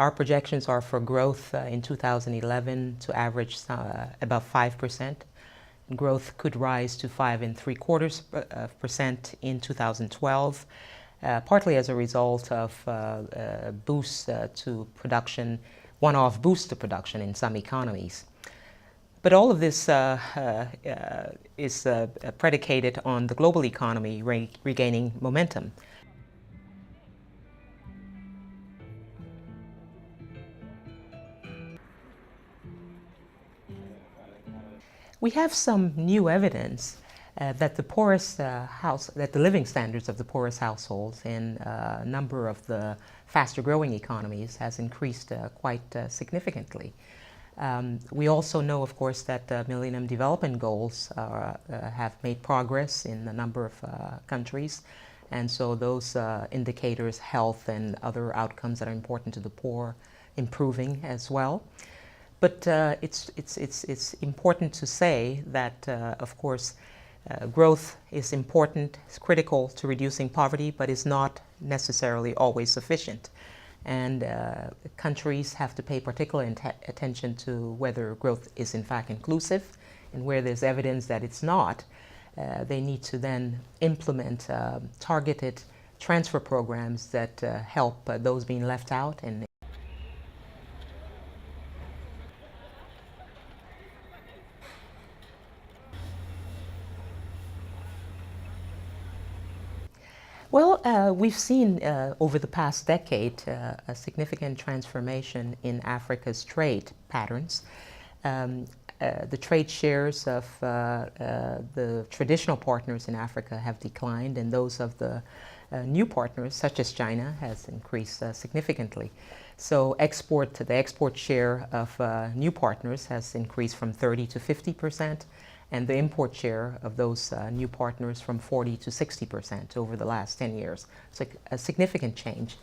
Our projections are for growth in 2011 to average about 5%. Growth could rise to 5.75% in 2012, partly as a result of boosts to production, one-off boost to production in some economies. But all of this is predicated on the global economy regaining momentum. We have some new evidence that the living standards of the poorest households in a number of the faster growing economies has increased quite significantly. We also know, of course, that the Millennium Development Goals have made progress in a number of countries, and so those indicators, health and other outcomes that are important to the poor, improving as well. But it's important to say that, of course, growth is important, it's critical to reducing poverty, but is not necessarily always sufficient. And countries have to pay particular attention to whether growth is in fact inclusive, and where there's evidence that it's not, they need to then implement targeted transfer programs that help those being left out. And well, we've seen over the past decade a significant transformation in Africa's trade patterns. The trade shares of the traditional partners in Africa have declined, and those of the new partners, such as China, has increased significantly. So the export share of new partners has increased from 30 to 50%. And the import share of those new partners from 40 to 60% over the last 10 years. It's a significant change.